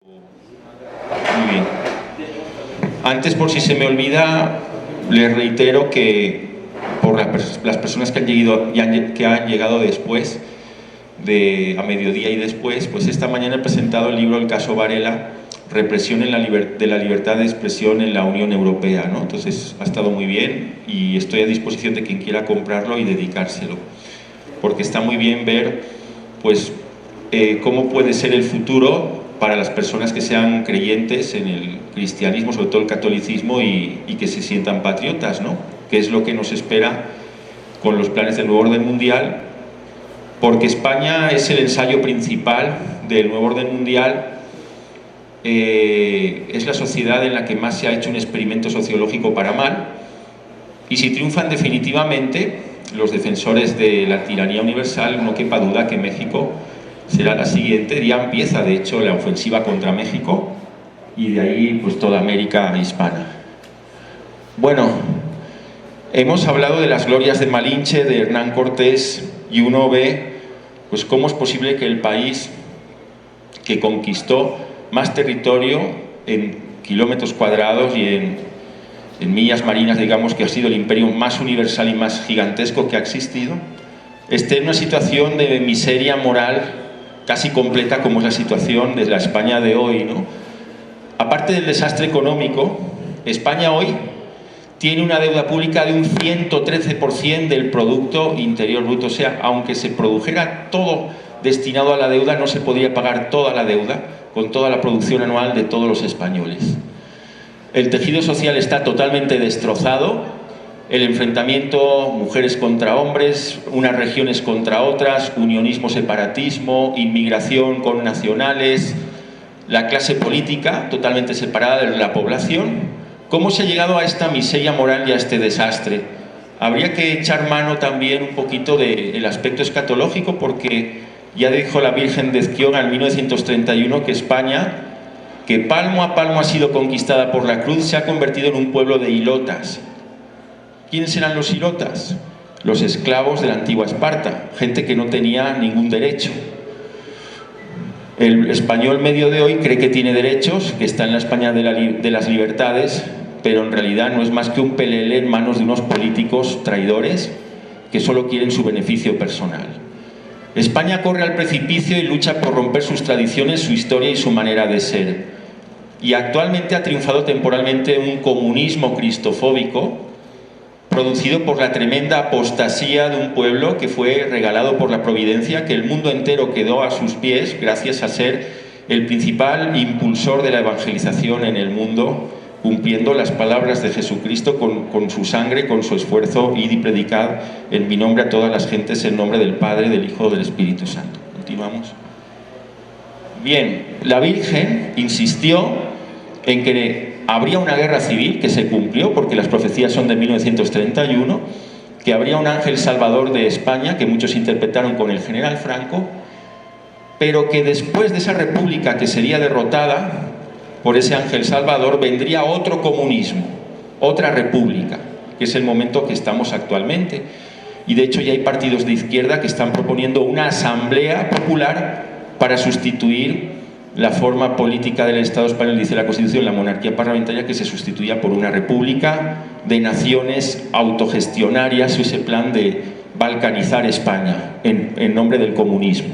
Muy bien. Antes, por si se me olvida, les reitero que por las personas que han llegado después, a mediodía y después, pues esta mañana he presentado el libro El caso Varela, represión de la libertad de expresión en la Unión Europea, ¿no? Entonces ha estado muy bien y estoy a disposición de quien quiera comprarlo y dedicárselo, porque está muy bien ver pues cómo puede ser el futuro para las personas que sean creyentes en el cristianismo, sobre todo el catolicismo, y que se sientan patriotas, ¿no? Que es lo que nos espera con los planes del nuevo orden mundial, porque España es el ensayo principal del nuevo orden mundial. Es la sociedad en la que más se ha hecho un experimento sociológico para mal, y si triunfan definitivamente los defensores de la tiranía universal, no quepa duda que México será la siguiente. Ya empieza de hecho la ofensiva contra México y de ahí pues toda América hispana. Bueno, hemos hablado de las glorias de Malinche, de Hernán Cortés, y uno ve pues cómo es posible que el país que conquistó más territorio en kilómetros cuadrados y en millas marinas, digamos, que ha sido el imperio más universal y más gigantesco que ha existido, esté en una situación de miseria moral casi completa, como es la situación de la España de hoy, ¿no? Aparte del desastre económico, España hoy tiene una deuda pública de un 113% del Producto Interior Bruto. O sea, aunque se produjera todo destinado a la deuda, no se podría pagar toda la deuda con toda la producción anual de todos los españoles. El tejido social está totalmente destrozado, el enfrentamiento mujeres contra hombres, unas regiones contra otras, unionismo, separatismo, inmigración con nacionales, la clase política totalmente separada de la población. ¿Cómo se ha llegado a esta miseria moral y a este desastre? Habría que echar mano también un poquito del aspecto escatológico, porque ya dijo la Virgen de Ezquioga en 1931 que España, que palmo a palmo ha sido conquistada por la cruz, se ha convertido en un pueblo de hilotas. ¿Quiénes eran los hilotas? Los esclavos de la antigua Esparta, gente que no tenía ningún derecho. El español medio de hoy cree que tiene derechos, que está en la España de las libertades, pero en realidad no es más que un pelele en manos de unos políticos traidores que solo quieren su beneficio personal. España corre al precipicio y lucha por romper sus tradiciones, su historia y su manera de ser. Y actualmente ha triunfado temporalmente un comunismo cristofóbico producido por la tremenda apostasía de un pueblo que fue regalado por la providencia, que el mundo entero quedó a sus pies gracias a ser el principal impulsor de la evangelización en el mundo, cumpliendo las palabras de Jesucristo con su sangre, con su esfuerzo: id y predicad en mi nombre a todas las gentes en nombre del Padre, del Hijo, del Espíritu Santo. Continuamos. Bien, la Virgen insistió en que habría una guerra civil, que se cumplió porque las profecías son de 1931, que habría un ángel salvador de España, que muchos interpretaron con el general Franco, pero que después de esa república que sería derrotada por ese ángel salvador, vendría otro comunismo, otra república, que es el momento que estamos actualmente. Y de hecho ya hay partidos de izquierda que están proponiendo una asamblea popular para sustituir la forma política del Estado español. Dice la Constitución, la monarquía parlamentaria, que se sustituya por una república de naciones autogestionarias, o ese plan de balcanizar España en nombre del comunismo.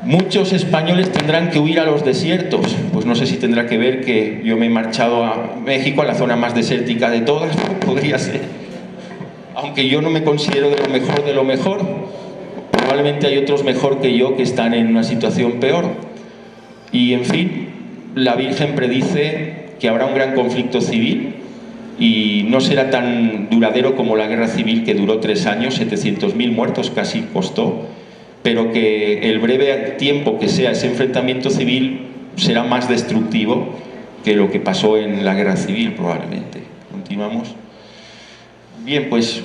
Muchos españoles tendrán que huir a los desiertos. Pues no sé si tendrá que ver que yo me he marchado a México, a la zona más desértica de todas, podría ser. Aunque yo no me considero de lo mejor, probablemente hay otros mejor que yo que están en una situación peor. Y en fin, la Virgen predice que habrá un gran conflicto civil y no será tan duradero como la guerra civil, que duró 3 años, 700.000 muertos casi costó, pero que el breve tiempo que sea ese enfrentamiento civil será más destructivo que lo que pasó en la guerra civil probablemente. Continuamos. Bien, pues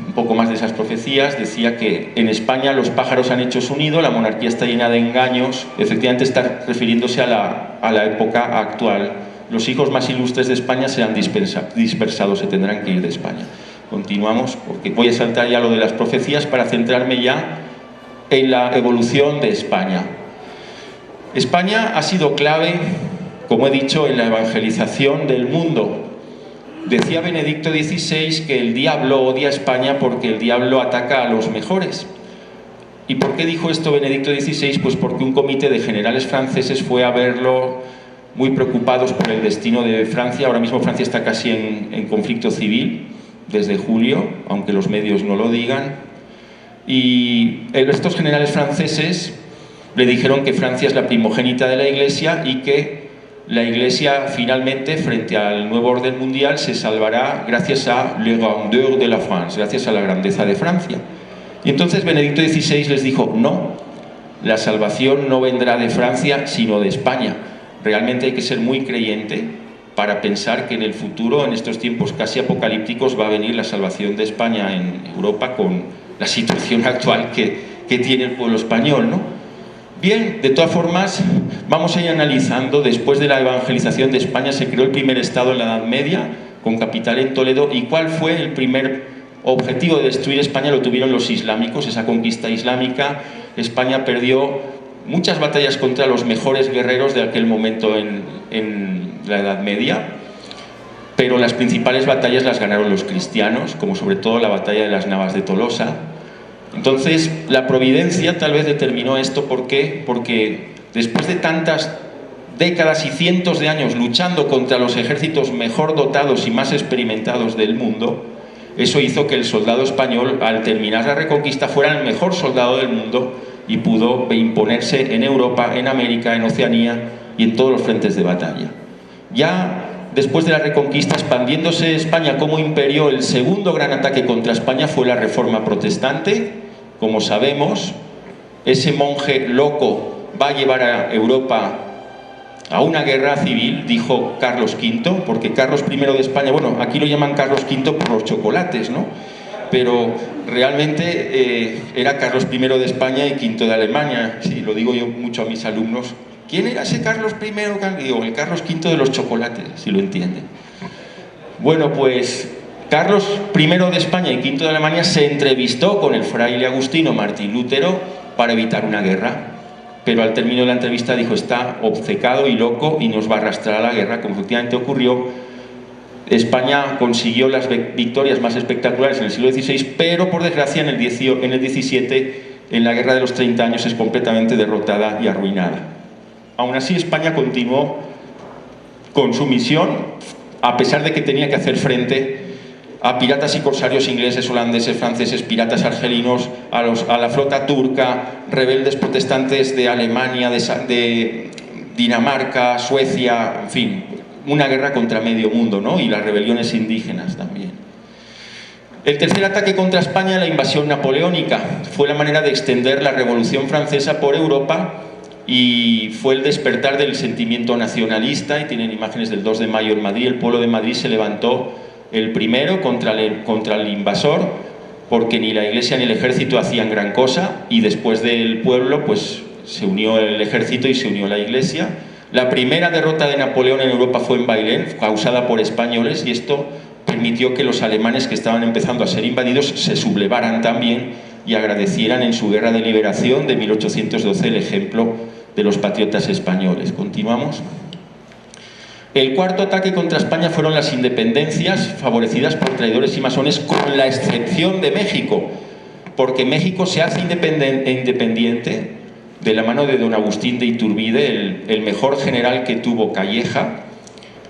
un poco más de esas profecías. Decía que en España los pájaros han hecho su nido, la monarquía está llena de engaños. Efectivamente está refiriéndose a la época actual. Los hijos más ilustres de España serán dispersados, se tendrán que ir de España. Continuamos, porque voy a saltar ya lo de las profecías para centrarme ya en la evolución de España. España ha sido clave, como he dicho, en la evangelización del mundo. Decía Benedicto XVI que el diablo odia a España porque el diablo ataca a los mejores. ¿Y por qué dijo esto Benedicto XVI? Pues porque un comité de generales franceses fue a verlo muy preocupados por el destino de Francia. Ahora mismo Francia está casi en conflicto civil desde julio, aunque los medios no lo digan. Y estos generales franceses le dijeron que Francia es la primogénita de la Iglesia y que la Iglesia finalmente, frente al nuevo orden mundial, se salvará gracias a la grandeur de la France, gracias a la grandeza de Francia. Y entonces Benedicto XVI les dijo, no, la salvación no vendrá de Francia, sino de España. Realmente hay que ser muy creyente para pensar que en el futuro, en estos tiempos casi apocalípticos, va a venir la salvación de España en Europa con la situación actual que tiene el pueblo español, ¿no? Bien, de todas formas, vamos a ir analizando. Después de la evangelización de España se creó el primer Estado en la Edad Media, con capital en Toledo. ¿Y cuál fue el primer objetivo de destruir España? Lo tuvieron los islámicos, esa conquista islámica. España perdió muchas batallas contra los mejores guerreros de aquel momento en la Edad Media, pero las principales batallas las ganaron los cristianos, como sobre todo la batalla de las Navas de Tolosa. Entonces, la providencia tal vez determinó esto. ¿Por qué? Porque después de tantas décadas y cientos de años luchando contra los ejércitos mejor dotados y más experimentados del mundo, eso hizo que el soldado español, al terminar la reconquista, fuera el mejor soldado del mundo y pudo imponerse en Europa, en América, en Oceanía y en todos los frentes de batalla. Ya después de la reconquista, expandiéndose España como imperio, el segundo gran ataque contra España fue la Reforma Protestante. Como sabemos, ese monje loco va a llevar a Europa a una guerra civil, dijo Carlos V, porque Carlos I de España, bueno, aquí lo llaman Carlos V por los chocolates, ¿no? Pero realmente era Carlos I de España y V de Alemania. Sí, lo digo yo mucho a mis alumnos. ¿Quién era ese Carlos I? Digo, el Carlos V de los chocolates, si lo entienden. Bueno, pues Carlos I de España y V de Alemania se entrevistó con el fraile agustino Martín Lutero para evitar una guerra, pero al término de la entrevista dijo, está obcecado y loco y nos va a arrastrar a la guerra, como efectivamente ocurrió. España consiguió las victorias más espectaculares en el siglo XVI, pero por desgracia en el XVII, en la guerra de los 30 años, es completamente derrotada y arruinada. Aún así, España continuó con su misión, a pesar de que tenía que hacer frente a piratas y corsarios ingleses, holandeses, franceses, piratas argelinos, a la flota turca, rebeldes protestantes de Alemania, de Dinamarca, Suecia, en fin, una guerra contra medio mundo, ¿no? Y las rebeliones indígenas también. El tercer ataque contra España, la invasión napoleónica, fue la manera de extender la Revolución Francesa por Europa y fue el despertar del sentimiento nacionalista. Y tienen imágenes del 2 de mayo en Madrid. El pueblo de Madrid se levantó el primero contra el invasor, porque ni la Iglesia ni el ejército hacían gran cosa, y después del pueblo pues se unió el ejército y se unió la Iglesia. La primera derrota de Napoleón en Europa fue en Bailén, causada por españoles, y esto permitió que los alemanes, que estaban empezando a ser invadidos, se sublevaran también y agradecieran en su guerra de liberación de 1812 el ejemplo de los patriotas españoles. Continuamos. El cuarto ataque contra España fueron las independencias favorecidas por traidores y masones, con la excepción de México, porque México se hace independiente de la mano de don Agustín de Iturbide, el mejor general que tuvo Calleja,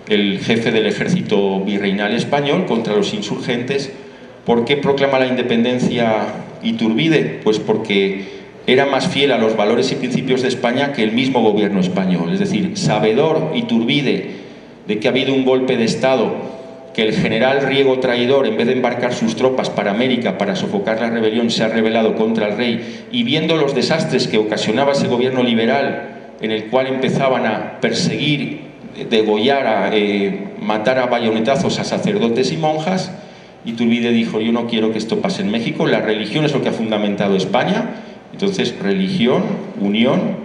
el jefe del ejército virreinal español, contra los insurgentes. ¿Por qué proclama la independencia Iturbide? Pues porque era más fiel a los valores y principios de España que el mismo gobierno español. Es decir, sabedor Iturbide de que ha habido un golpe de Estado, que el general Riego traidor, en vez de embarcar sus tropas para América para sofocar la rebelión, se ha rebelado contra el rey, y viendo los desastres que ocasionaba ese gobierno liberal, en el cual empezaban a perseguir, degollar, matar a bayonetazos a sacerdotes y monjas, Iturbide dijo, yo no quiero que esto pase en México, la religión es lo que ha fundamentado España. Entonces, religión, unión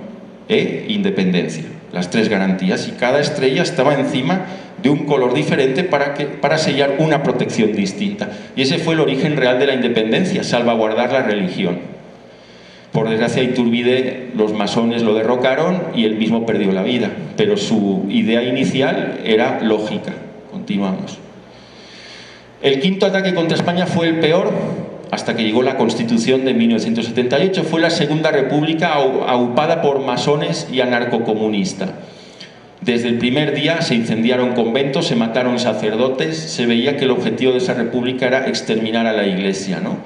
e independencia, las tres garantías, y cada estrella estaba encima de un color diferente para sellar una protección distinta. Y ese fue el origen real de la independencia, salvaguardar la religión. Por desgracia, Iturbide, los masones lo derrocaron y él mismo perdió la vida, pero su idea inicial era lógica. Continuamos. El quinto ataque contra España fue el peor hasta que llegó la Constitución de 1978. Fue la Segunda República aupada por masones y anarcocomunistas. Desde el primer día se incendiaron conventos, se mataron sacerdotes, se veía que el objetivo de esa república era exterminar a la Iglesia, ¿no?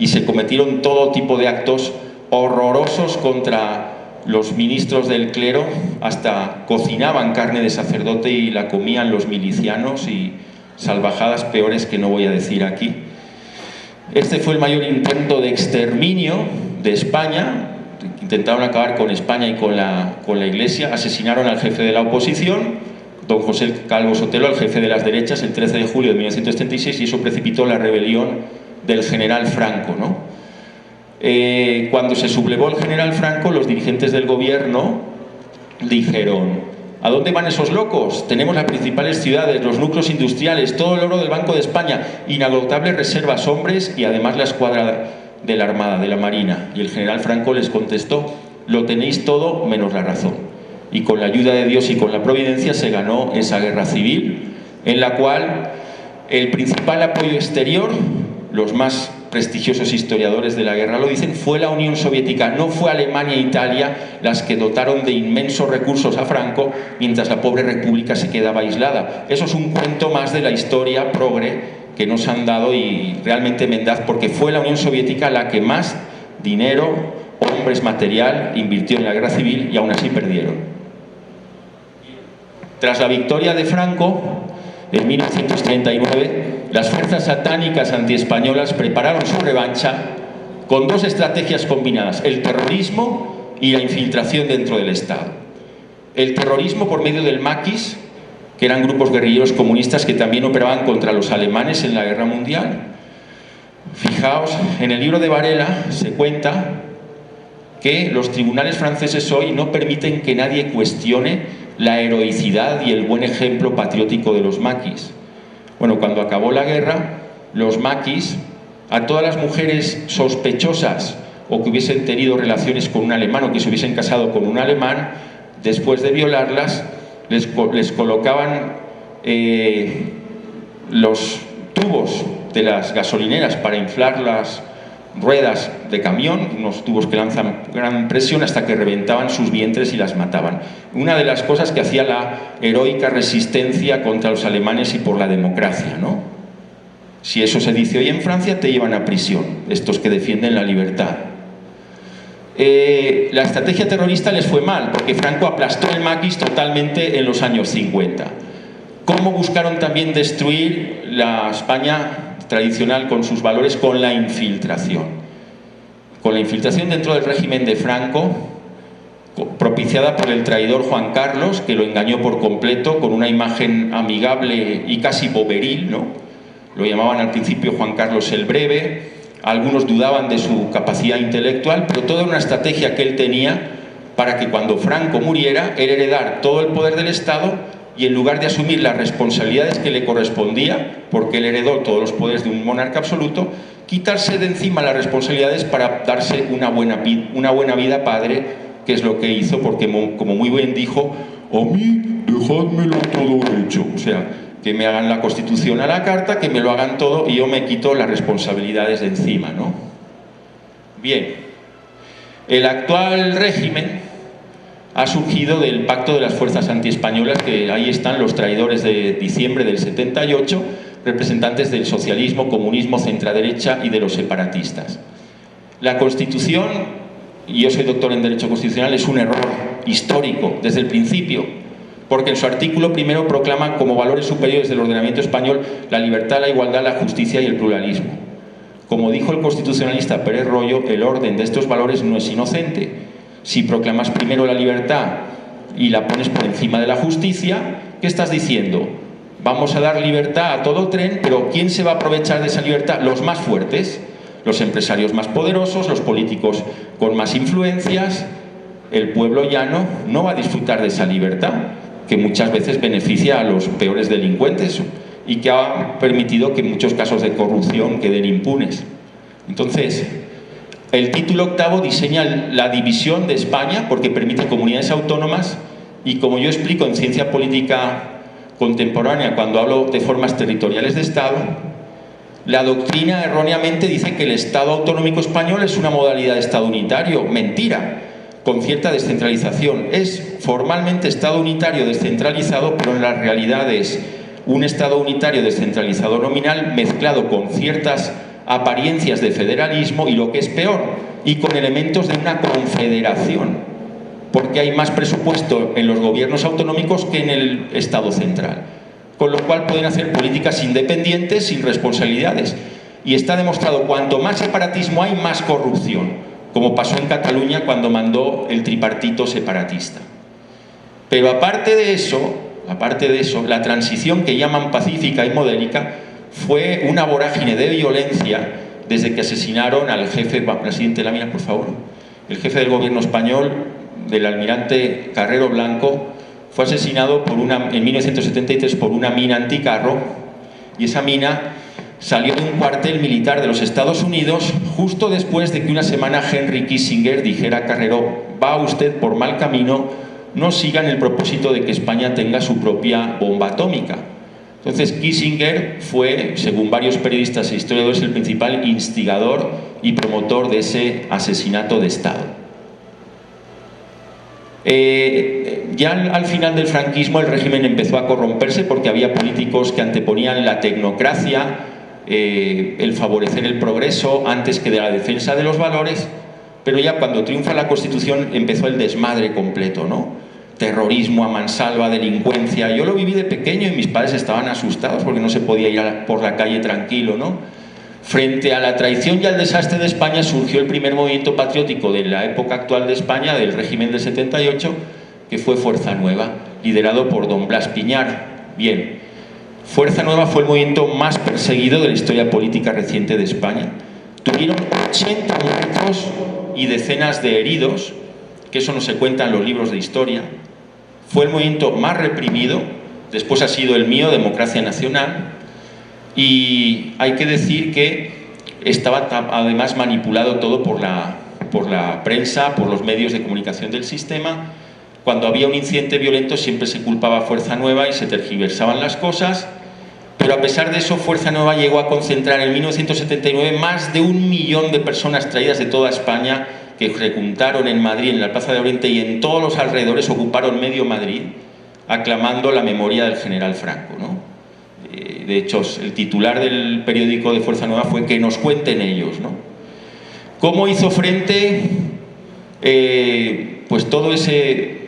Y se cometieron todo tipo de actos horrorosos contra los ministros del clero, hasta cocinaban carne de sacerdote y la comían los milicianos, y salvajadas peores que no voy a decir aquí. Este fue el mayor intento de exterminio de España. Intentaron acabar con España y con la Iglesia. Asesinaron al jefe de la oposición, don José Calvo Sotelo, al jefe de las derechas, el 13 de julio de 1936, y eso precipitó la rebelión del general Franco, ¿no? Cuando se sublevó el general Franco, los dirigentes del gobierno dijeron: ¿a dónde van esos locos? Tenemos las principales ciudades, los núcleos industriales, todo el oro del Banco de España, inagotables reservas, hombres y además la escuadra de la Armada, de la Marina. Y el general Franco les contestó: lo tenéis todo menos la razón. Y con la ayuda de Dios y con la providencia se ganó esa guerra civil, en la cual el principal apoyo exterior, los más prestigiosos historiadores de la guerra lo dicen, fue la Unión Soviética. No fue Alemania e Italia las que dotaron de inmensos recursos a Franco, mientras la pobre república se quedaba aislada. Eso es un cuento más de la historia progre que nos han dado, y realmente mendaz, porque fue la Unión Soviética la que más dinero, hombres, material invirtió en la guerra civil, y aún así perdieron. Tras la victoria de Franco en 1939, las fuerzas satánicas antiespañolas prepararon su revancha con dos estrategias combinadas: el terrorismo y la infiltración dentro del Estado. El terrorismo por medio del maquis, que eran grupos guerrilleros comunistas que también operaban contra los alemanes en la Guerra Mundial. Fijaos, en el libro de Varela se cuenta que los tribunales franceses hoy no permiten que nadie cuestione la heroicidad y el buen ejemplo patriótico de los maquis. Bueno, cuando acabó la guerra, los maquis, a todas las mujeres sospechosas o que hubiesen tenido relaciones con un alemán o que se hubiesen casado con un alemán, después de violarlas, les colocaban los tubos de las gasolineras para inflar las ruedas de camión, unos tubos que lanzan gran presión hasta que reventaban sus vientres y las mataban. Una de las cosas que hacía la heroica resistencia contra los alemanes y por la democracia, ¿no? Si eso se dice hoy en Francia, te llevan a prisión, estos que defienden la libertad. La estrategia terrorista les fue mal, porque Franco aplastó el maquis totalmente en los años 50. ¿Cómo buscaron también destruir la España tradicional con sus valores? Con la infiltración. Con la infiltración dentro del régimen de Franco, propiciada por el traidor Juan Carlos, que lo engañó por completo con una imagen amigable y casi boberil, ¿no? Lo llamaban al principio Juan Carlos el Breve. Algunos dudaban de su capacidad intelectual, pero toda una estrategia que él tenía para que cuando Franco muriera, él heredar todo el poder del Estado, y en lugar de asumir las responsabilidades que le correspondía, porque él heredó todos los poderes de un monarca absoluto, quitarse de encima las responsabilidades para darse una buena vida padre, que es lo que hizo, porque como muy bien dijo: a mí dejádmelo todo hecho. O sea, que me hagan la Constitución a la carta, que me lo hagan todo y yo me quito las responsabilidades de encima, ¿no? Bien, el actual régimen ha surgido del pacto de las fuerzas antiespañolas, que ahí están los traidores de diciembre del 78, representantes del socialismo, comunismo, centraderecha y de los separatistas. La Constitución, y yo soy doctor en Derecho Constitucional, es un error histórico desde el principio, porque en su artículo primero proclama como valores superiores del ordenamiento español la libertad, la igualdad, la justicia y el pluralismo. Como dijo el constitucionalista Pérez Royo, el orden de estos valores no es inocente. Si proclamas primero la libertad y la pones por encima de la justicia, ¿qué estás diciendo? Vamos a dar libertad a todo tren, pero ¿quién se va a aprovechar de esa libertad? Los más fuertes, los empresarios más poderosos, los políticos con más influencias. El pueblo llano no va a disfrutar de esa libertad, que muchas veces beneficia a los peores delincuentes y que ha permitido que muchos casos de corrupción queden impunes. Entonces, El título octavo diseña la división de España porque permite comunidades autónomas y, como yo explico en Ciencia Política Contemporánea cuando hablo de formas territoriales de Estado, la doctrina erróneamente dice que el Estado autonómico español es una modalidad de Estado unitario. Mentira, con cierta descentralización. Es formalmente Estado unitario descentralizado, pero en la realidad es un Estado unitario descentralizado nominal mezclado con ciertas apariencias de federalismo y, lo que es peor, y con elementos de una confederación, porque hay más presupuesto en los gobiernos autonómicos que en el Estado central, con lo cual pueden hacer políticas independientes sin responsabilidades. Y está demostrado, cuanto más separatismo hay, más corrupción, como pasó en Cataluña cuando mandó el tripartito separatista. Pero aparte de eso, la transición que llaman pacífica y modélica fue una vorágine de violencia desde que asesinaron al jefe, la siguiente lámina por favor, el jefe del gobierno español, del almirante Carrero Blanco, fue asesinado en 1973 por una mina anticarro, y esa mina salió de un cuartel militar de los Estados Unidos justo después de que una semana Henry Kissinger dijera a Carrero: va usted por mal camino, no siga en el propósito de que España tenga su propia bomba atómica. Entonces Kissinger fue, según varios periodistas e historiadores, el principal instigador y promotor de ese asesinato de Estado. Ya al final del franquismo el régimen empezó a corromperse porque había políticos que anteponían la tecnocracia, el favorecer el progreso antes que de la defensa de los valores, pero ya cuando triunfa la Constitución empezó el desmadre completo, ¿no? Terrorismo a mansalva, delincuencia. Yo lo viví de pequeño y mis padres estaban asustados porque no se podía ir por la calle tranquilo, ¿no? Frente a la traición y al desastre de España surgió el primer movimiento patriótico de la época actual de España, del régimen del 78, que fue Fuerza Nueva, liderado por don Blas Piñar. Bien, Fuerza Nueva fue el movimiento más perseguido de la historia política reciente de España. Tuvieron 80 muertos y decenas de heridos, que eso no se cuenta en los libros de historia. Fue el movimiento más reprimido, después ha sido el mío, Democracia Nacional, y hay que decir que estaba además manipulado todo por la prensa, por los medios de comunicación del sistema. Cuando había un incidente violento siempre se culpaba a Fuerza Nueva y se tergiversaban las cosas, pero a pesar de eso Fuerza Nueva llegó a concentrar en 1979 más de 1 millón de personas traídas de toda España, que recuntaron en Madrid, en la Plaza de Oriente y en todos los alrededores, ocuparon medio Madrid, aclamando la memoria del general Franco, ¿no? De hecho, el titular del periódico de Fuerza Nueva fue: que nos cuenten ellos, ¿no? ¿Cómo hizo frente pues todo ese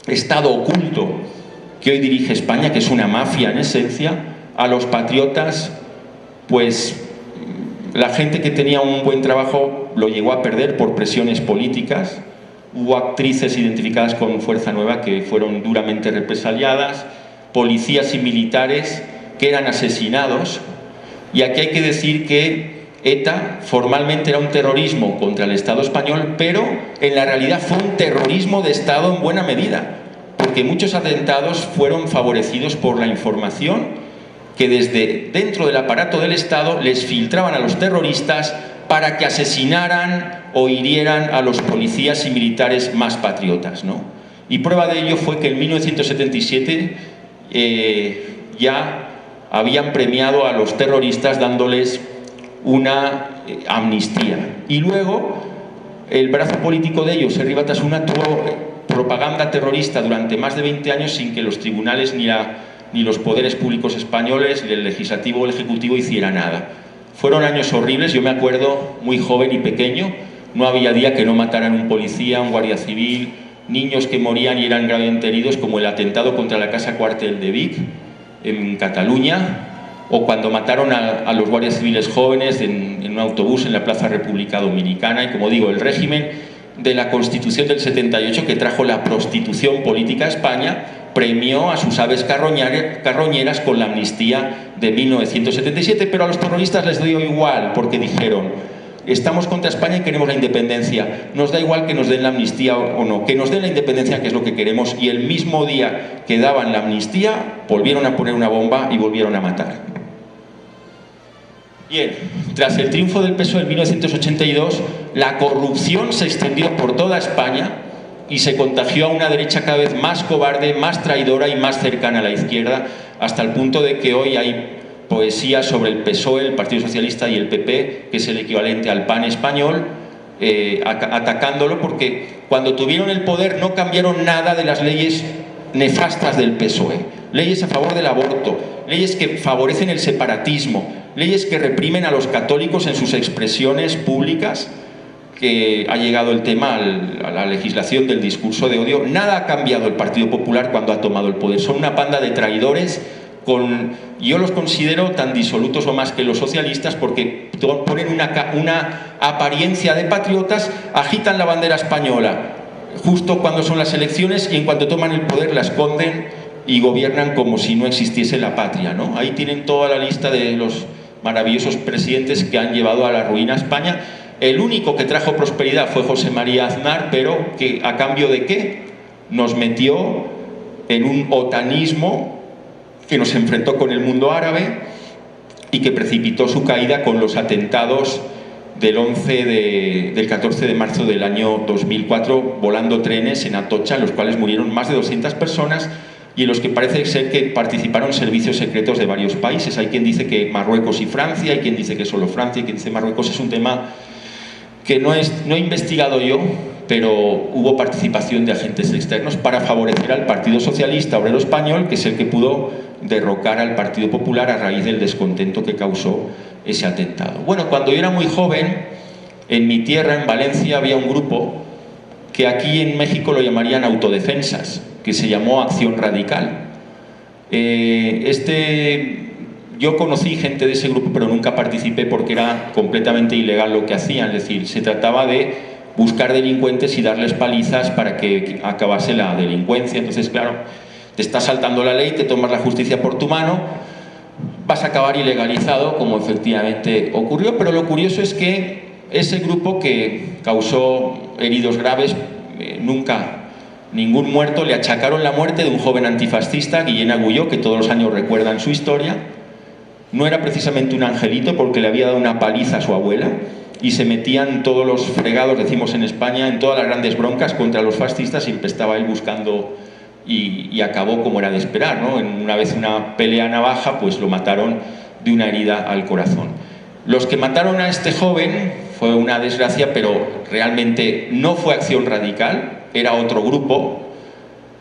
Estado oculto que hoy dirige España, que es una mafia en esencia, a los patriotas? Pues la gente que tenía un buen trabajo lo llegó a perder por presiones políticas. Hubo actrices identificadas con Fuerza Nueva que fueron duramente represaliadas, policías y militares que eran asesinados. Y aquí hay que decir que ETA formalmente era un terrorismo contra el Estado español, pero en la realidad fue un terrorismo de Estado en buena medida, porque muchos atentados fueron favorecidos por la información que desde dentro del aparato del Estado les filtraban a los terroristas para que asesinaran o hirieran a los policías y militares más patriotas, ¿no? Y prueba de ello fue que en 1977 ya habían premiado a los terroristas dándoles una amnistía. Y luego el brazo político de ellos, Herri Batasuna, tuvo propaganda terrorista durante más de 20 años sin que los tribunales ni los poderes públicos españoles, ni el legislativo o el ejecutivo hiciera nada. Fueron años horribles. Yo me acuerdo, muy joven y pequeño, no había día que no mataran un policía, un guardia civil, niños que morían y eran gravemente heridos, como el atentado contra la casa cuartel de Vic en Cataluña, o cuando mataron a los guardias civiles jóvenes en un autobús en la Plaza República Dominicana. Y como digo, el régimen de la Constitución del 78, que trajo la prostitución política a España, premió a sus aves carroñeras con la amnistía de 1977, pero a los terroristas les dio igual, porque dijeron: estamos contra España y queremos la independencia, nos da igual que nos den la amnistía o no, que nos den la independencia, que es lo que queremos. Y el mismo día que daban la amnistía volvieron a poner una bomba y volvieron a matar. Bien, tras el triunfo del PSOE en 1982, la corrupción se extendió por toda España y se contagió a una derecha cada vez más cobarde, más traidora y más cercana a la izquierda, hasta el punto de que hoy hay poesía sobre el PSOE, el Partido Socialista y el PP, que es el equivalente al PAN español, atacándolo porque cuando tuvieron el poder no cambiaron nada de las leyes nefastas del PSOE. Leyes a favor del aborto, leyes que favorecen el separatismo, leyes que reprimen a los católicos en sus expresiones públicas, que ha llegado el tema a la legislación del discurso de odio. Nada ha cambiado el Partido Popular cuando ha tomado el poder. Son una panda de traidores yo los considero tan disolutos o más que los socialistas porque ponen una apariencia de patriotas, agitan la bandera española justo cuando son las elecciones y en cuanto toman el poder la esconden y gobiernan como si no existiese la patria, ¿no? Ahí tienen toda la lista de los maravillosos presidentes que han llevado a la ruina a España. El único que trajo prosperidad fue José María Aznar, pero que ¿a cambio de qué? Nos metió en un otanismo que nos enfrentó con el mundo árabe y que precipitó su caída con los atentados del 14 de marzo del año 2004, volando trenes en Atocha, en los cuales murieron más de 200 personas y en los que parece ser que participaron servicios secretos de varios países. Hay quien dice que Marruecos y Francia, hay quien dice que solo Francia, hay quien dice Marruecos. Es un tema que no he investigado yo, pero hubo participación de agentes externos para favorecer al Partido Socialista Obrero Español, que es el que pudo derrocar al Partido Popular a raíz del descontento que causó ese atentado. Bueno, cuando yo era muy joven, en mi tierra, en Valencia, había un grupo que aquí en México lo llamarían autodefensas, que se llamó Acción Radical. Yo conocí gente de ese grupo, pero nunca participé porque era completamente ilegal lo que hacían. Es decir, se trataba de buscar delincuentes y darles palizas para que acabase la delincuencia. Entonces, claro, te está saltando la ley, te tomas la justicia por tu mano, vas a acabar ilegalizado, como efectivamente ocurrió. Pero lo curioso es que ese grupo, que causó heridos graves, nunca ningún muerto, le achacaron la muerte de un joven antifascista, Guillén Agulló, que todos los años recuerdan su historia. No era precisamente un angelito porque le había dado una paliza a su abuela y se metían todos los fregados, decimos en España, en todas las grandes broncas contra los fascistas. Siempre estaba él buscando y acabó como era de esperar, ¿no? Una vez una pelea navaja, pues lo mataron de una herida al corazón. Los que mataron a este joven fue una desgracia, pero realmente no fue Acción Radical, era otro grupo.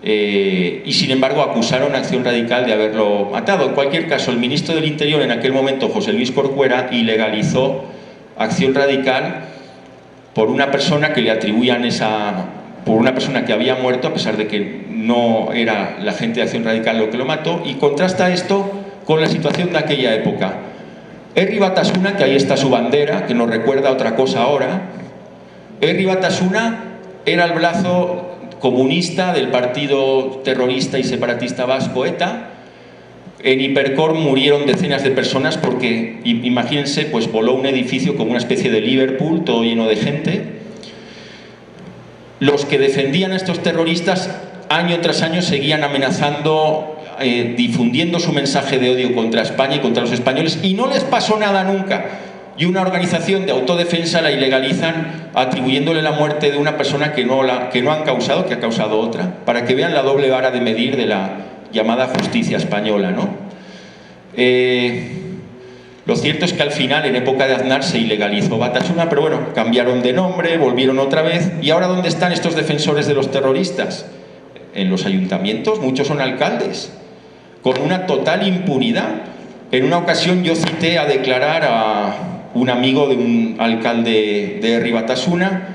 Y sin embargo acusaron a Acción Radical de haberlo matado. En cualquier caso, el ministro del Interior en aquel momento, José Luis Corcuera, ilegalizó Acción Radical por una persona que le atribuían por una persona que había muerto, a pesar de que no era la gente de Acción Radical lo que lo mató. Y contrasta esto con la situación de aquella época. Herri Batasuna, que ahí está su bandera, que nos recuerda otra cosa ahora. Herri Batasuna era el brazo comunista del partido terrorista y separatista vasco ETA. En Hipercor murieron decenas de personas porque, imagínense, pues voló un edificio como una especie de Liverpool, todo lleno de gente. Los que defendían a estos terroristas año tras año seguían amenazando, difundiendo su mensaje de odio contra España y contra los españoles, y no les pasó nada nunca. Y una organización de autodefensa la ilegalizan atribuyéndole la muerte de una persona que no han causado, que ha causado otra, para que vean la doble vara de medir de la llamada justicia española, ¿no? Lo cierto es que al final, en época de Aznar, se ilegalizó Batasuna, pero bueno, cambiaron de nombre, volvieron otra vez. ¿Y ahora dónde están estos defensores de los terroristas? En los ayuntamientos, muchos son alcaldes, con una total impunidad. En una ocasión yo cité a declarar a un amigo de un alcalde de Herri Batasuna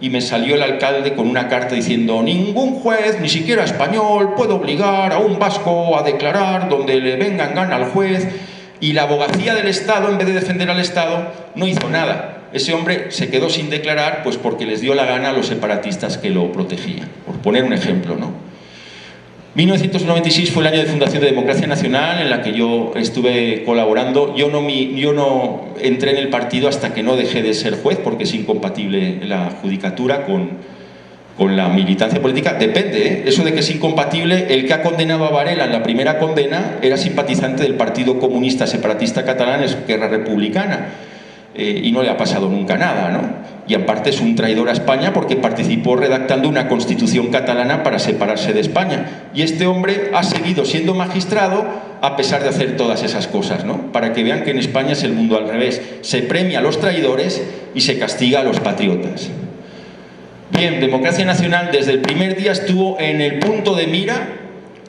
y me salió el alcalde con una carta diciendo: ningún juez, ni siquiera español, puede obligar a un vasco a declarar donde le venga en gana al juez. Y la abogacía del Estado, en vez de defender al Estado, no hizo nada. Ese hombre se quedó sin declarar pues porque les dio la gana a los separatistas que lo protegían, por poner un ejemplo, ¿no? 1996 fue el año de fundación de Democracia Nacional, en la que yo estuve colaborando. Yo no entré en el partido hasta que no dejé de ser juez, porque es incompatible la judicatura con la militancia política, depende, ¿eh? Eso de que es incompatible, el que ha condenado a Varela en la primera condena era simpatizante del Partido Comunista Separatista Catalán en Guerra Republicana, y no le ha pasado nunca nada, ¿no? Y aparte es un traidor a España porque participó redactando una constitución catalana para separarse de España. Y este hombre ha seguido siendo magistrado a pesar de hacer todas esas cosas, ¿no? Para que vean que en España es el mundo al revés. Se premia a los traidores y se castiga a los patriotas. Bien, Democracia Nacional desde el primer día estuvo en el punto de mira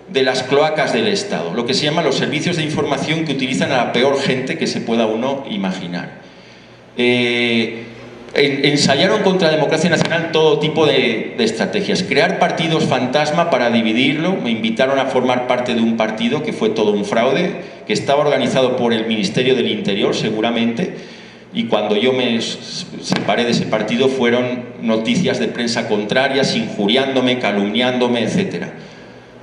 de las cloacas del Estado, lo que se llama los servicios de información que utilizan a la peor gente que se pueda uno imaginar. Ensayaron contra la Democracia Nacional todo tipo de estrategias. Crear partidos fantasma para dividirlo. Me invitaron a formar parte de un partido que fue todo un fraude, que estaba organizado por el Ministerio del Interior seguramente, y cuando yo me separé de ese partido fueron noticias de prensa contrarias, injuriándome, calumniándome, etc.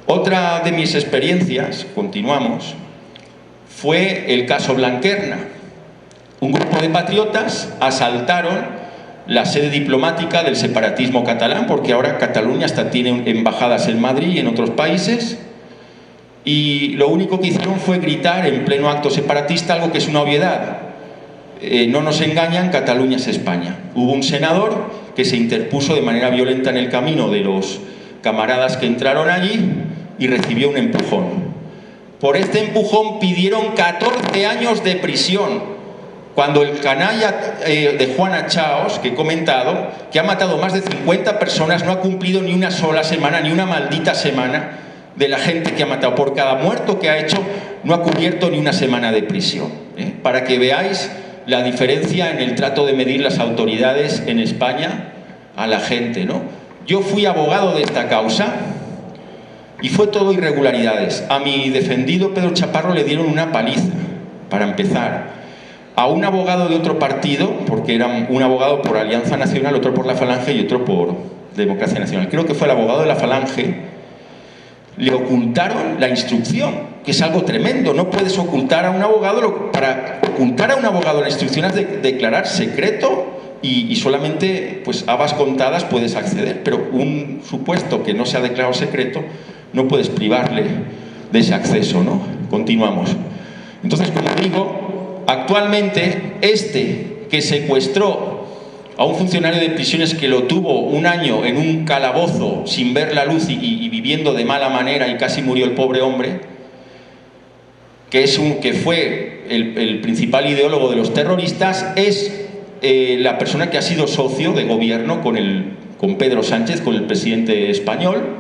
Otra de mis experiencias, continuamos, fue el caso Blanquerna. Un grupo de patriotas asaltaron la sede diplomática del separatismo catalán, porque ahora Cataluña hasta tiene embajadas en Madrid y en otros países, y lo único que hicieron fue gritar en pleno acto separatista algo que es una obviedad. No nos engañan, Cataluña es España. Hubo un senador que se interpuso de manera violenta en el camino de los camaradas que entraron allí y recibió un empujón. Por este empujón pidieron 14 años de prisión. Cuando el canalla de Juana Chaos, que he comentado, que ha matado más de 50 personas, no ha cumplido ni una sola semana, ni una maldita semana de la gente que ha matado. Por cada muerto que ha hecho, no ha cubierto ni una semana de prisión. Para que veáis la diferencia en el trato de medir las autoridades en España a la gente, ¿no? Yo fui abogado de esta causa y fue todo irregularidades. A mi defendido Pedro Chaparro le dieron una paliza, para empezar. A un abogado de otro partido, porque era un abogado por Alianza Nacional, otro por la Falange y otro por Democracia Nacional. Creo que fue el abogado de la Falange. Le ocultaron la instrucción, que es algo tremendo. No puedes ocultar a un abogado. Para ocultar a un abogado la instrucción es de declarar secreto y solamente, pues, habas contadas puedes acceder. Pero un supuesto que no se ha declarado secreto, no puedes privarle de ese acceso, ¿no? Continuamos. Entonces, como digo, actualmente, este que secuestró a un funcionario de prisiones que lo tuvo un año en un calabozo sin ver la luz y viviendo de mala manera y casi murió el pobre hombre, que fue el principal ideólogo de los terroristas, es la persona que ha sido socio de gobierno con Pedro Sánchez, con el presidente español.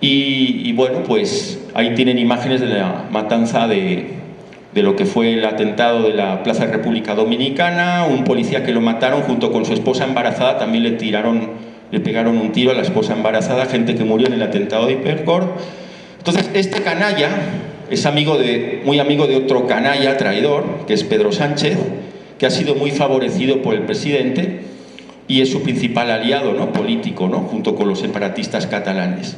Y bueno, pues ahí tienen imágenes de la matanza de lo que fue el atentado de la Plaza de República Dominicana. Un policía que lo mataron junto con su esposa embarazada, también le pegaron un tiro a la esposa embarazada, gente que murió en el atentado de Hipercor. Entonces, este canalla es muy amigo de otro canalla traidor, que es Pedro Sánchez, que ha sido muy favorecido por el presidente y es su principal aliado, ¿no?, político, ¿no?, junto con los separatistas catalanes.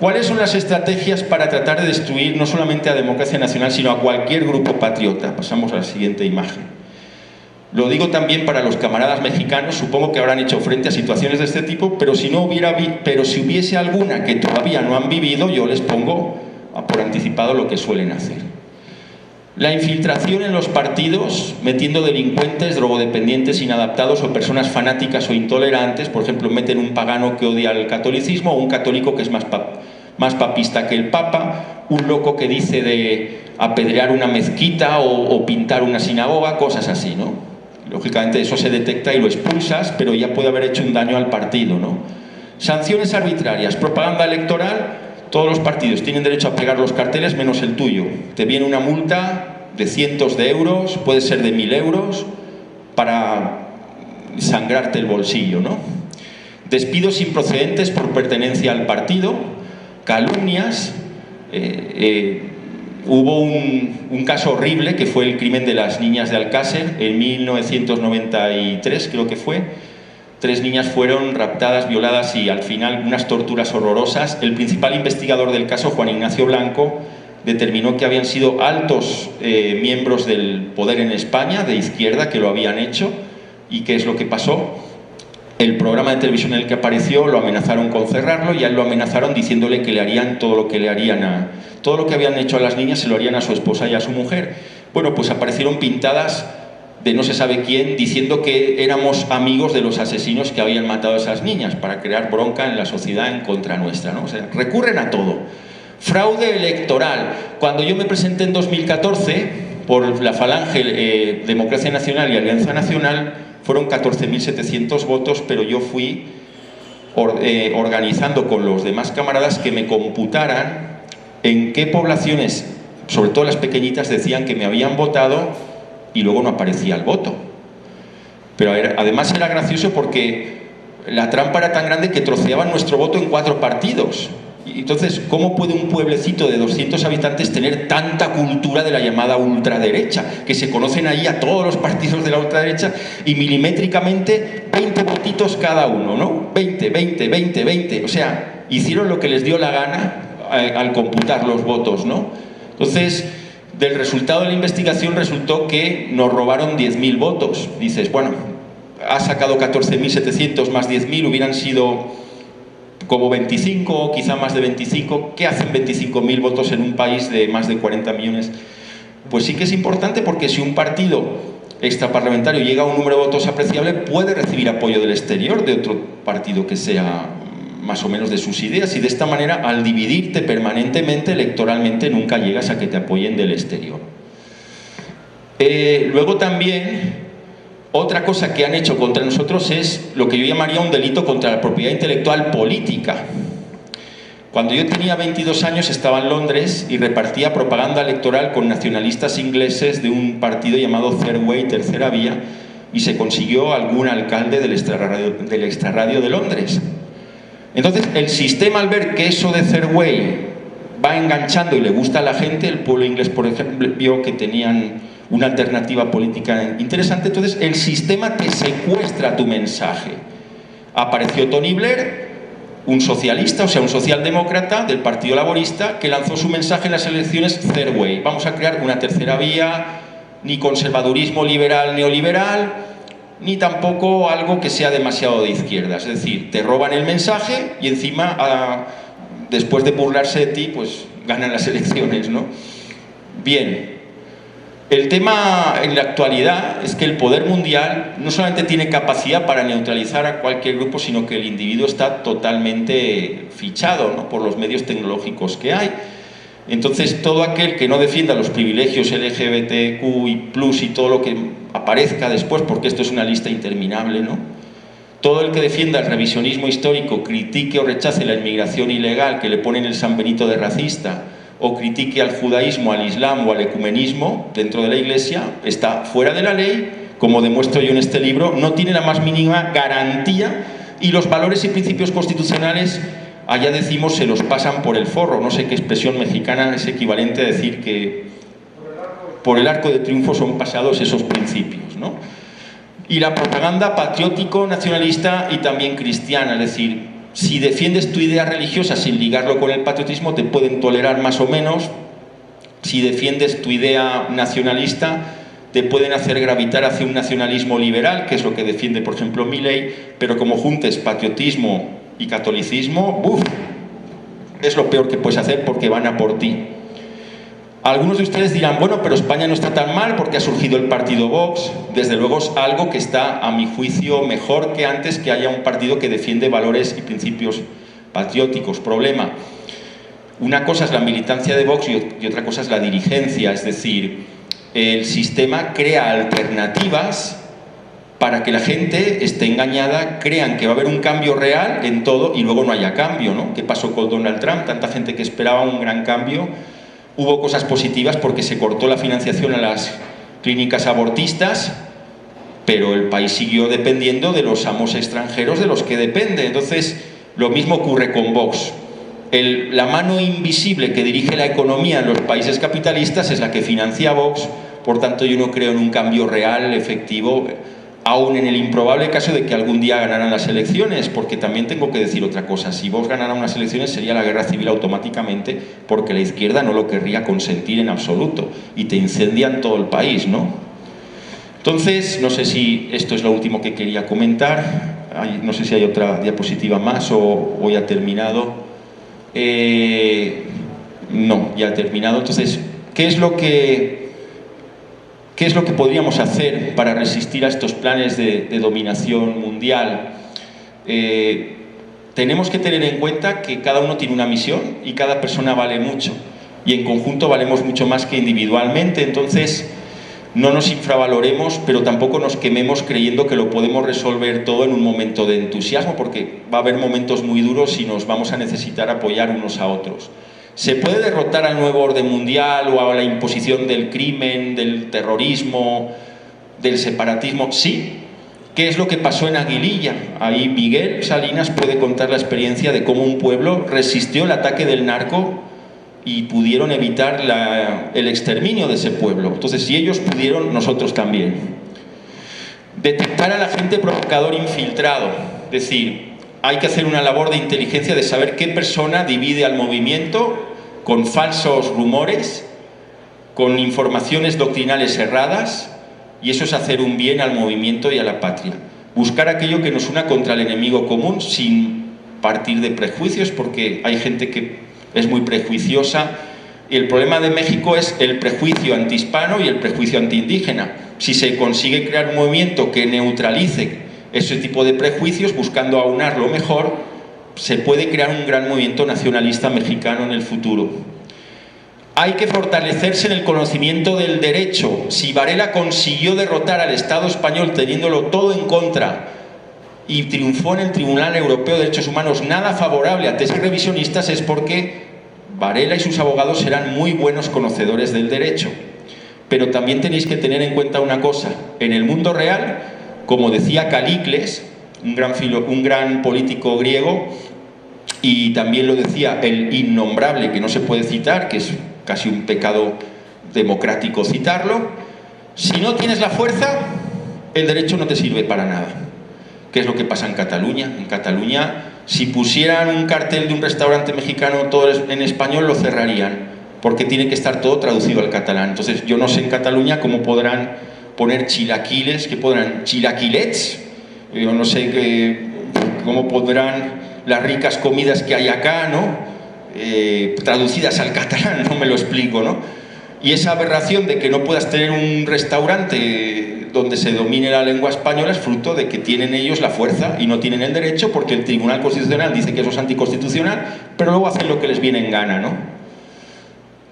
¿Cuáles son las estrategias para tratar de destruir no solamente a Democracia Nacional, sino a cualquier grupo patriota? Pasamos a la siguiente imagen. Lo digo también para los camaradas mexicanos, supongo que habrán hecho frente a situaciones de este tipo, pero si hubiese alguna que todavía no han vivido, yo les pongo por anticipado lo que suelen hacer. La infiltración en los partidos, metiendo delincuentes, drogodependientes, inadaptados o personas fanáticas o intolerantes. Por ejemplo, meten un pagano que odia el catolicismo o un católico que es más papista que el Papa, un loco que dice de apedrear una mezquita o pintar una sinagoga, cosas así, ¿no? Lógicamente eso se detecta y lo expulsas, pero ya puede haber hecho un daño al partido, ¿no? Sanciones arbitrarias, propaganda electoral. Todos los partidos tienen derecho a pegar los carteles menos el tuyo. Te viene una multa de cientos de euros, puede ser de 1000 euros, para sangrarte el bolsillo, ¿no? Despidos improcedentes por pertenencia al partido, calumnias. Hubo un caso horrible que fue el crimen de las niñas de Alcácer en 1993, creo que fue. 3 niñas fueron raptadas, violadas y al final unas torturas horrorosas. El principal investigador del caso, Juan Ignacio Blanco, determinó que habían sido altos miembros del poder en España, de izquierda, que lo habían hecho. ¿Y qué es lo que pasó? el programa de televisión en el que apareció lo amenazaron con cerrarlo y a él lo amenazaron diciéndole que le harían todo lo que le harían todo lo que habían hecho a las niñas se lo harían a su esposa y a su mujer. Bueno, pues aparecieron pintadas de no se sabe quién diciendo que éramos amigos de los asesinos que habían matado a esas niñas para crear bronca en la sociedad en contra nuestra, ¿no? O sea, recurren a todo. Fraude electoral. Cuando yo me presenté en 2014 por la Falange, Democracia Nacional y Alianza Nacional, fueron 14.700 votos, pero yo fui organizando con los demás camaradas que me computaran en qué poblaciones, sobre todo las pequeñitas, decían que me habían votado y luego no aparecía el voto. Pero además era gracioso porque la trampa era tan grande que troceaban nuestro voto en 4 partidos. Y entonces, ¿cómo puede un pueblecito de 200 habitantes tener tanta cultura de la llamada ultraderecha? Que se conocen ahí a todos los partidos de la ultraderecha y milimétricamente 20 votitos cada uno, ¿no? 20, 20, 20, 20. O sea, hicieron lo que les dio la gana al computar los votos, ¿no? Entonces, del resultado de la investigación resultó que nos robaron 10.000 votos. Dices, bueno, ha sacado 14.700 más 10.000, hubieran sido como 25 o quizá más de 25. ¿Qué hacen 25.000 votos en un país de más de 40 millones? Pues sí que es importante porque si un partido extraparlamentario llega a un número de votos apreciable, puede recibir apoyo del exterior de otro partido que sea más o menos de sus ideas, y de esta manera, al dividirte permanentemente electoralmente, nunca llegas a que te apoyen del exterior. Luego también, otra cosa que han hecho contra nosotros es lo que yo llamaría un delito contra la propiedad intelectual política. Cuando yo tenía 22 años estaba en Londres y repartía propaganda electoral con nacionalistas ingleses de un partido llamado Third Way, Tercera Vía, y se consiguió algún alcalde del extrarradio de Londres. Entonces, el sistema, al ver que eso de Third Way va enganchando y le gusta a la gente, el pueblo inglés, por ejemplo, vio que tenían una alternativa política interesante, entonces el sistema te secuestra tu mensaje. Apareció Tony Blair, un socialista, o sea, un socialdemócrata del Partido Laborista, que lanzó su mensaje en las elecciones Third Way. Vamos a crear una tercera vía, ni conservadurismo liberal neoliberal, ni tampoco algo que sea demasiado de izquierda. Es decir, te roban el mensaje y encima, después de burlarse de ti, pues ganan las elecciones, ¿no? Bien, el tema en la actualidad es que el poder mundial no solamente tiene capacidad para neutralizar a cualquier grupo, sino que el individuo está totalmente fichado, ¿no?, por los medios tecnológicos que hay. Entonces, todo aquel que no defienda los privilegios LGBTQ+, y todo lo que aparezca después, porque esto es una lista interminable, ¿no? Todo el que defienda el revisionismo histórico, critique o rechace la inmigración ilegal, que le ponen el San Benito de racista, o critique al judaísmo, al islam o al ecumenismo dentro de la Iglesia, está fuera de la ley, como demuestro yo en este libro, no tiene la más mínima garantía, y los valores y principios constitucionales, allá decimos, se los pasan por el forro. No sé qué expresión mexicana es equivalente a decir que por el arco de triunfo son pasados esos principios, ¿no? Y la propaganda patriótico, nacionalista y también cristiana, es decir, si defiendes tu idea religiosa sin ligarlo con el patriotismo, te pueden tolerar más o menos. Si defiendes tu idea nacionalista, te pueden hacer gravitar hacia un nacionalismo liberal, que es lo que defiende, por ejemplo, Milei, pero como juntes patriotismo y catolicismo, ¡buf!, es lo peor que puedes hacer porque van a por ti. Algunos de ustedes dirán, bueno, pero España no está tan mal porque ha surgido el partido Vox. Desde luego es algo que está, a mi juicio, mejor que antes que haya un partido que defiende valores y principios patrióticos. Problema: una cosa es la militancia de Vox y otra cosa es la dirigencia. Es decir, el sistema crea alternativas para que la gente esté engañada, crean que va a haber un cambio real en todo y luego no haya cambio, ¿no? ¿Qué pasó con Donald Trump? Tanta gente que esperaba un gran cambio. Hubo cosas positivas porque se cortó la financiación a las clínicas abortistas, pero el país siguió dependiendo de los amos extranjeros de los que depende. Entonces, lo mismo ocurre con Vox. La mano invisible que dirige la economía en los países capitalistas es la que financia a Vox. Por tanto, yo no creo en un cambio real, efectivo, aún en el improbable caso de que algún día ganaran las elecciones, porque también tengo que decir otra cosa: si Vox ganara unas elecciones sería la guerra civil automáticamente, porque la izquierda no lo querría consentir en absoluto y te incendian todo el país, ¿no? Entonces, no sé si esto es lo último que quería comentar. no sé si hay otra diapositiva más o ya ha terminado. No, ya ha terminado. Entonces, ¿qué es lo que podríamos hacer para resistir a estos planes de dominación mundial? Tenemos que tener en cuenta que cada uno tiene una misión y cada persona vale mucho, y en conjunto valemos mucho más que individualmente. Entonces, no nos infravaloremos, pero tampoco nos quememos creyendo que lo podemos resolver todo en un momento de entusiasmo, porque va a haber momentos muy duros y nos vamos a necesitar apoyar unos a otros. ¿Se puede derrotar al nuevo orden mundial o a la imposición del crimen, del terrorismo, del separatismo? Sí. ¿Qué es lo que pasó en Aguililla? Ahí Miguel Salinas puede contar la experiencia de cómo un pueblo resistió el ataque del narco y pudieron evitar el exterminio de ese pueblo. Entonces, si ellos pudieron, nosotros también. Detectar al agente provocador infiltrado. Es decir, hay que hacer una labor de inteligencia de saber qué persona divide al movimiento con falsos rumores, con informaciones doctrinales erradas, y eso es hacer un bien al movimiento y a la patria. Buscar aquello que nos una contra el enemigo común sin partir de prejuicios, porque hay gente que es muy prejuiciosa, y el problema de México es el prejuicio antihispano y el prejuicio antiindígena. Si se consigue crear un movimiento que neutralice ese tipo de prejuicios, buscando aunar lo mejor, se puede crear un gran movimiento nacionalista mexicano en el futuro. Hay que fortalecerse en el conocimiento del derecho. Si Varela consiguió derrotar al Estado español teniéndolo todo en contra y triunfó en el Tribunal Europeo de Derechos Humanos nada favorable a tesis revisionistas, es porque Varela y sus abogados eran muy buenos conocedores del derecho. Pero también tenéis que tener en cuenta una cosa: en el mundo real, como decía Calicles, un gran político griego, y también lo decía el innombrable, que no se puede citar, que es casi un pecado democrático citarlo, si no tienes la fuerza, el derecho no te sirve para nada. ¿Qué es lo que pasa en Cataluña? En Cataluña, si pusieran un cartel de un restaurante mexicano todo en español, lo cerrarían, porque tiene que estar todo traducido al catalán. Entonces, yo no sé en Cataluña cómo podrán poner chilaquiles, que podrán chilaquilets, yo no sé cómo podrán las ricas comidas que hay acá, ¿no? Traducidas al catalán, no me lo explico, ¿no? Y esa aberración de que no puedas tener un restaurante donde se domine la lengua española es fruto de que tienen ellos la fuerza y no tienen el derecho, porque el Tribunal Constitucional dice que eso es anticonstitucional, pero luego hacen lo que les viene en gana, ¿no?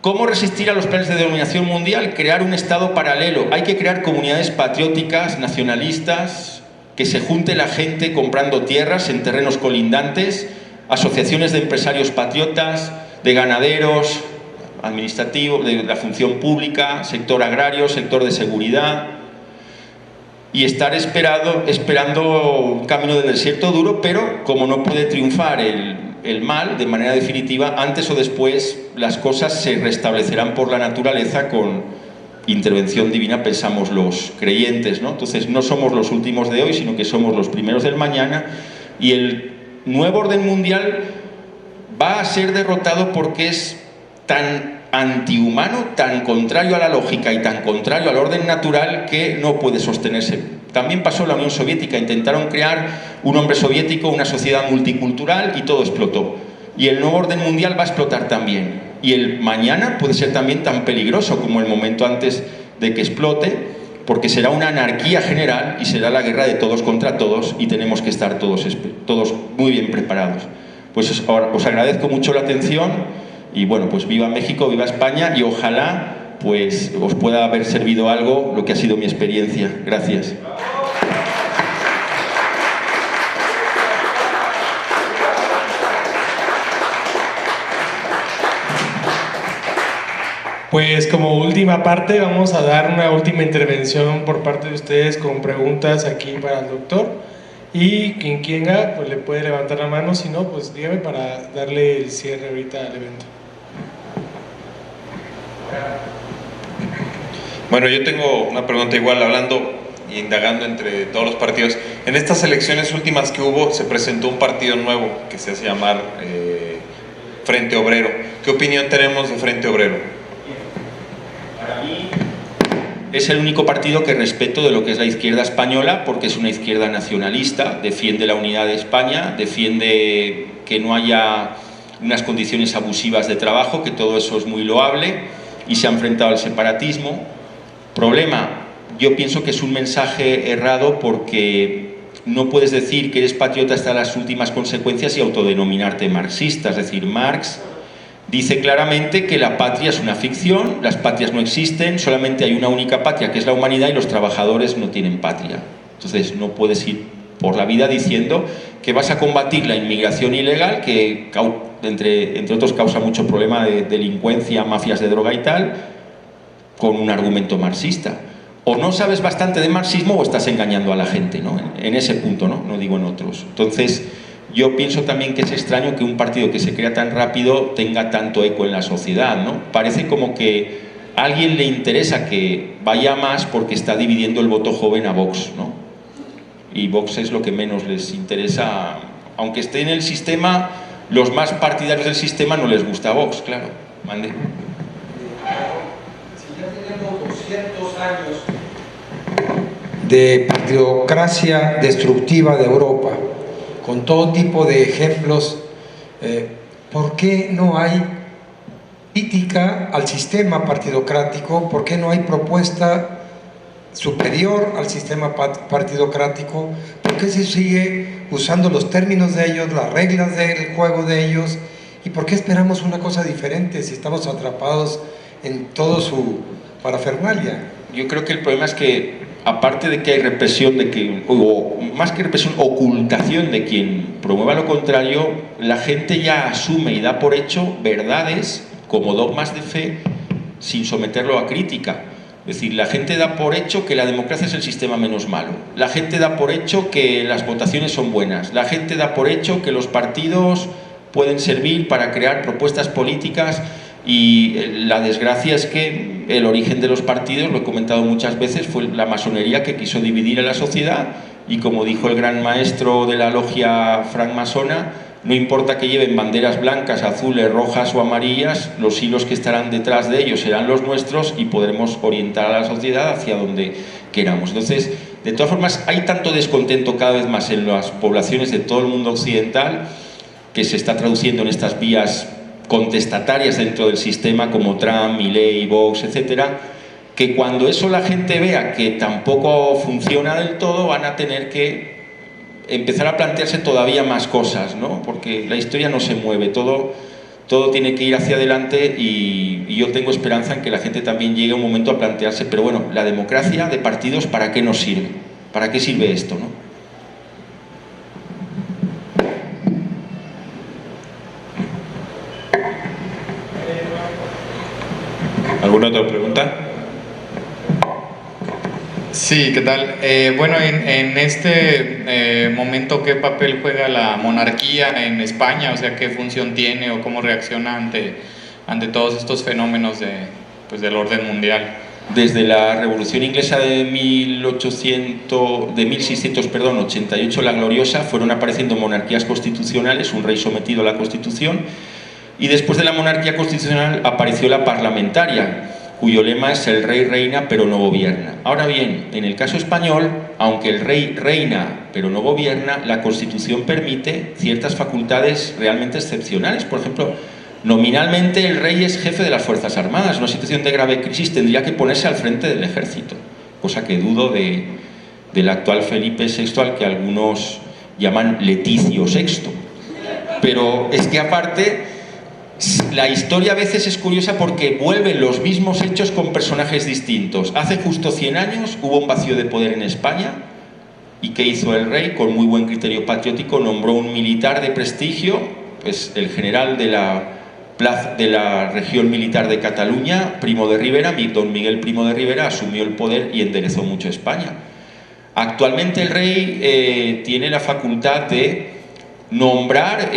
¿Cómo resistir a los planes de dominación mundial? Crear un Estado paralelo. Hay que crear comunidades patrióticas, nacionalistas, que se junte la gente comprando tierras en terrenos colindantes, asociaciones de empresarios patriotas, de ganaderos, administrativos, de la función pública, sector agrario, sector de seguridad, y estar esperando un camino del desierto duro, pero como no puede triunfar el mal de manera definitiva, antes o después las cosas se restablecerán por la naturaleza con intervención divina, pensamos los creyentes, ¿no? Entonces no somos los últimos de hoy, sino que somos los primeros del mañana, y el nuevo orden mundial va a ser derrotado porque es tan antihumano, tan contrario a la lógica y tan contrario al orden natural que no puede sostenerse. También pasó en la Unión Soviética, intentaron crear un hombre soviético, una sociedad multicultural, y todo explotó. Y el nuevo orden mundial va a explotar también. Y el mañana puede ser también tan peligroso como el momento antes de que explote, porque será una anarquía general y será la guerra de todos contra todos, y tenemos que estar todos muy bien preparados. Pues os agradezco mucho la atención, y bueno, pues viva México, viva España, y ojalá pues os pueda haber servido algo lo que ha sido mi experiencia. Gracias. Pues como última parte vamos a dar una última intervención por parte de ustedes con preguntas aquí para el doctor, y quien quiera pues le puede levantar la mano, si no pues dígame para darle el cierre ahorita al evento. Bueno, yo tengo una pregunta igual, hablando e indagando entre todos los partidos. En estas elecciones últimas que hubo, se presentó un partido nuevo que se hace llamar Frente Obrero. ¿Qué opinión tenemos de Frente Obrero? Para mí, es el único partido que respeto de lo que es la izquierda española, porque es una izquierda nacionalista, defiende la unidad de España, defiende que no haya unas condiciones abusivas de trabajo, que todo eso es muy loable, y se ha enfrentado al separatismo. Problema, yo pienso que es un mensaje errado, porque no puedes decir que eres patriota hasta las últimas consecuencias y autodenominarte marxista. Es decir, Marx dice claramente que la patria es una ficción, las patrias no existen, solamente hay una única patria, que es la humanidad, y los trabajadores no tienen patria. Entonces no puedes ir por la vida diciendo que vas a combatir la inmigración ilegal, que entre otros causa mucho problema de delincuencia, mafias de droga y tal, con un argumento marxista. O no sabes bastante de marxismo o estás engañando a la gente, ¿no? En ese punto, ¿no? No digo en otros. Entonces, yo pienso también que es extraño que un partido que se crea tan rápido tenga tanto eco en la sociedad, ¿no? Parece como que a alguien le interesa que vaya más porque está dividiendo el voto joven a Vox, ¿no? Y Vox es lo que menos les interesa. Aunque esté en el sistema, los más partidarios del sistema no les gusta Vox, claro. Mande. Si ya tenemos 200 años de partidocracia destructiva de Europa, con todo tipo de ejemplos, ¿por qué no hay crítica al sistema partidocrático? ¿Por qué no hay propuesta superior al sistema partidocrático? ¿Por qué se sigue usando los términos de ellos, las reglas del juego de ellos? ¿Y por qué esperamos una cosa diferente si estamos atrapados en todo su parafernalia? Yo creo que el problema es que, aparte de que hay represión, o más que represión, ocultación de quien promueva lo contrario, la gente ya asume y da por hecho verdades como dogmas de fe sin someterlo a crítica. Es decir, la gente da por hecho que la democracia es el sistema menos malo, la gente da por hecho que las votaciones son buenas, la gente da por hecho que los partidos pueden servir para crear propuestas políticas. Y la desgracia es que el origen de los partidos, lo he comentado muchas veces, fue la masonería, que quiso dividir a la sociedad, y como dijo el gran maestro de la logia francmasona, no importa que lleven banderas blancas, azules, rojas o amarillas, los hilos que estarán detrás de ellos serán los nuestros y podremos orientar a la sociedad hacia donde queramos. Entonces, de todas formas, hay tanto descontento cada vez más en las poblaciones de todo el mundo occidental, que se está traduciendo en estas vías contestatarias dentro del sistema, como Trump, Milei, Vox, etcétera, que cuando eso la gente vea que tampoco funciona del todo, van a tener que empezar a plantearse todavía más cosas, ¿no? Porque la historia no se mueve, todo tiene que ir hacia adelante, y yo tengo esperanza en que la gente también llegue a un momento a plantearse, pero bueno, la democracia de partidos, ¿para qué nos sirve? ¿Para qué sirve esto, no? ¿Alguna otra pregunta? Sí, ¿qué tal? Bueno, en este momento, ¿qué papel juega la monarquía en España? O sea, ¿qué función tiene o cómo reacciona ante todos estos fenómenos del orden mundial? Desde la Revolución Inglesa de 1688, la gloriosa, fueron apareciendo monarquías constitucionales, un rey sometido a la Constitución, y después de la monarquía constitucional apareció la parlamentaria, cuyo lema es el rey reina pero no gobierna. Ahora bien, en el caso español, aunque el rey reina pero no gobierna, la Constitución permite ciertas facultades realmente excepcionales. Por ejemplo, nominalmente el rey es jefe de las Fuerzas Armadas. En una situación de grave crisis tendría que ponerse al frente del ejército, cosa que dudo del actual Felipe VI, al que algunos llaman Leticio VI. Pero es que aparte, la historia a veces es curiosa porque vuelven los mismos hechos con personajes distintos. Hace justo 100 años hubo un vacío de poder en España, y ¿qué hizo el rey? Con muy buen criterio patriótico nombró un militar de prestigio, pues el general de la región militar de Cataluña, Primo de Rivera, don Miguel Primo de Rivera, asumió el poder y enderezó mucho España. Actualmente el rey tiene la facultad de nombrar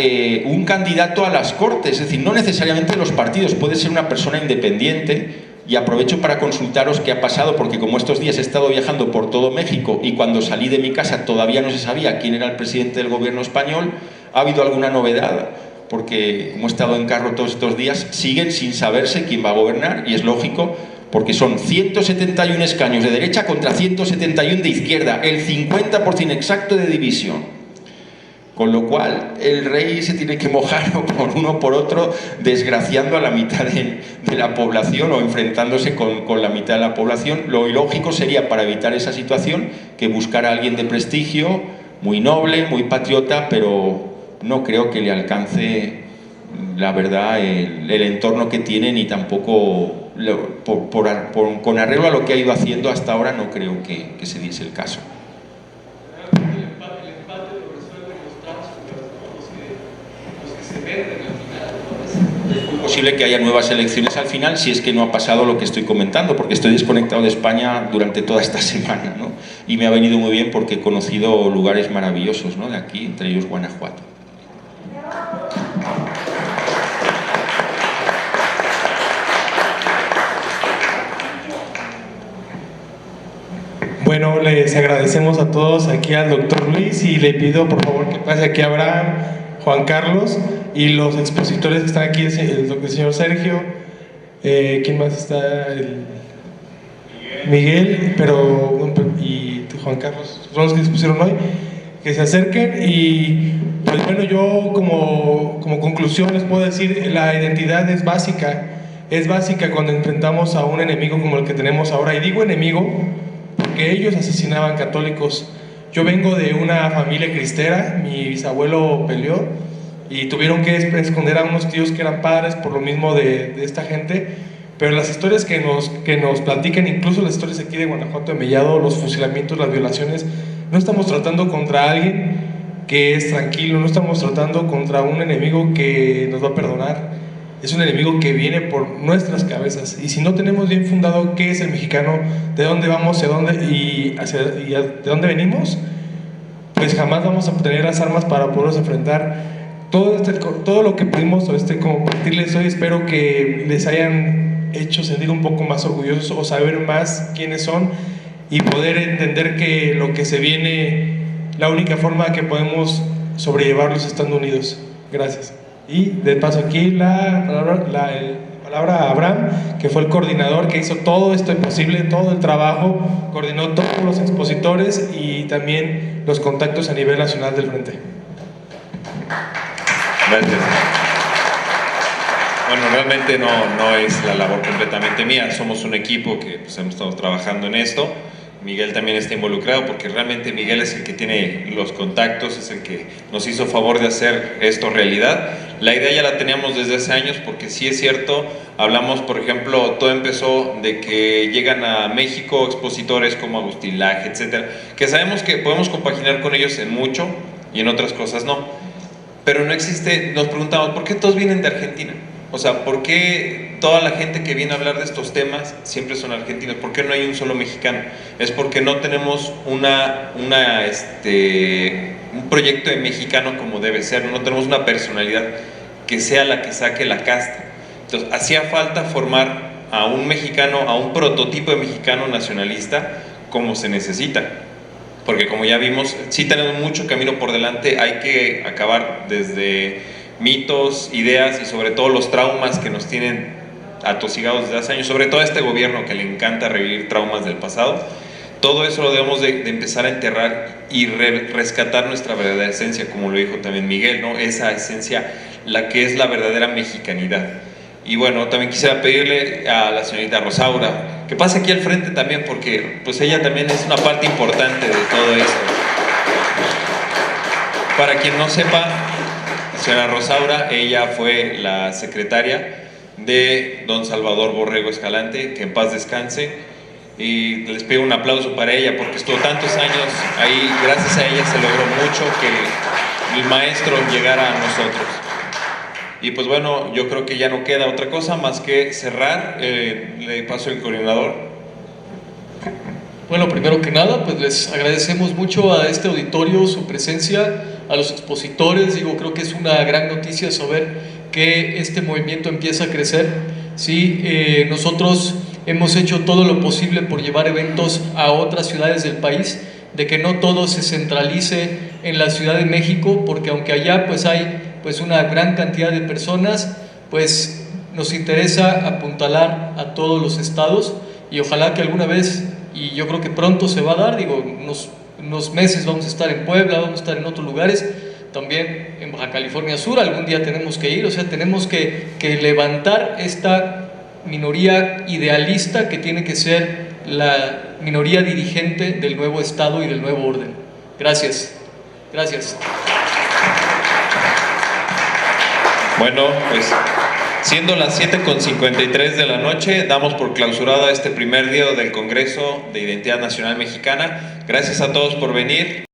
un candidato a las Cortes, es decir, no necesariamente los partidos, puede ser una persona independiente. Y aprovecho para consultaros qué ha pasado, porque como estos días he estado viajando por todo México y cuando salí de mi casa todavía no se sabía quién era el presidente del gobierno español, ¿ha habido alguna novedad? Porque como he estado en carro todos estos días, siguen sin saberse quién va a gobernar, y es lógico, porque son 171 escaños de derecha contra 171 de izquierda, el 50% exacto de división. Con lo cual, el rey se tiene que mojar por uno o por otro, desgraciando a la mitad de la población o enfrentándose con la mitad de la población. Lo ilógico sería, para evitar esa situación, que buscara a alguien de prestigio, muy noble, muy patriota, pero no creo que le alcance, la verdad, el entorno que tiene, ni tampoco, con arreglo a lo que ha ido haciendo hasta ahora, no creo que se diese el caso. Es posible que haya nuevas elecciones al final, si es que no ha pasado lo que estoy comentando, porque estoy desconectado de España durante toda esta semana, ¿no? Y me ha venido muy bien porque he conocido lugares maravillosos, ¿no?, de aquí, entre ellos Guanajuato. Bueno, les agradecemos a todos, aquí al doctor Luis, y le pido por favor que pase aquí a Abraham, Juan Carlos y los expositores que están aquí, el señor Sergio, ¿quién más está? Miguel, y Juan Carlos, son los que expusieron hoy, que se acerquen. Y pues bueno, yo como conclusión les puedo decir, la identidad es básica cuando enfrentamos a un enemigo como el que tenemos ahora, y digo enemigo porque ellos asesinaban católicos. Yo vengo de una familia cristera, mi bisabuelo peleó y tuvieron que esconder a unos tíos que eran padres por lo mismo de esta gente, pero las historias que nos platican, incluso las historias aquí de Guanajuato, de Mellado, los fusilamientos, las violaciones, no estamos tratando contra alguien que es tranquilo, no estamos tratando contra un enemigo que nos va a perdonar. Es un enemigo que viene por nuestras cabezas, y si no tenemos bien fundado qué es el mexicano, de dónde vamos, de dónde venimos, pues jamás vamos a tener las armas para poderlos enfrentar. Todo lo que pudimos compartirles hoy, espero que les hayan hecho sentir un poco más orgullosos o saber más quiénes son, y poder entender que lo que se viene, la única forma que podemos sobrellevarlos estando unidos. Gracias. Y de paso aquí la palabra a Abraham, que fue el coordinador que hizo todo esto posible, todo el trabajo, coordinó todos los expositores y también los contactos a nivel nacional del Frente. Gracias. Bueno, realmente no es la labor completamente mía, somos un equipo que pues, hemos estado trabajando en esto. Miguel también está involucrado porque realmente Miguel es el que tiene los contactos, es el que nos hizo favor de hacer esto realidad. La idea ya la teníamos desde hace años, porque sí es cierto, hablamos, por ejemplo, todo empezó de que llegan a México expositores como Agustín Laje, etcétera, que sabemos que podemos compaginar con ellos en mucho y en otras cosas no. Pero no existe, nos preguntamos, ¿por qué todos vienen de Argentina? O sea, ¿por qué toda la gente que viene a hablar de estos temas siempre son argentinos? ¿Por qué no hay un solo mexicano? Es porque no tenemos un proyecto de mexicano como debe ser, no tenemos una personalidad que sea la que saque la casta. Entonces, hacía falta formar a un mexicano, a un prototipo de mexicano nacionalista como se necesita. Porque como ya vimos, sí tenemos mucho camino por delante, hay que acabar desde mitos, ideas y sobre todo los traumas que nos tienen atosigados desde hace años, sobre todo a este gobierno que le encanta revivir traumas del pasado. Todo eso lo debemos de empezar a enterrar y rescatar nuestra verdadera esencia, como lo dijo también Miguel, ¿no? Esa esencia, la que es la verdadera mexicanidad. Y bueno, también quisiera pedirle a la señorita Rosaura que pase aquí al frente también, porque pues ella también es una parte importante de todo eso. Para quien no sepa, la señora Rosaura, ella fue la secretaria de don Salvador Borrego Escalante, que en paz descanse, y les pido un aplauso para ella porque estuvo tantos años ahí. Gracias a ella se logró mucho que el maestro llegara a nosotros. Y pues bueno, yo creo que ya no queda otra cosa más que cerrar. Le paso el coordinador. Bueno, primero que nada, pues les agradecemos mucho a este auditorio su presencia, a los expositores. Creo que es una gran noticia saber que este movimiento empieza a crecer. Sí, nosotros hemos hecho todo lo posible por llevar eventos a otras ciudades del país, de que no todo se centralice en la Ciudad de México, porque aunque allá pues hay pues una gran cantidad de personas, pues nos interesa apuntalar a todos los estados y ojalá que alguna vez, y yo creo que pronto se va a dar, digo, unos meses vamos a estar en Puebla, vamos a estar en otros lugares, también en Baja California Sur, algún día tenemos que ir, o sea, tenemos que levantar esta minoría idealista que tiene que ser la minoría dirigente del nuevo Estado y del nuevo orden. Gracias. Gracias. Bueno, pues siendo las 7:53 de la noche, damos por clausurada este primer día del Congreso de Identidad Nacional Mexicana. Gracias a todos por venir.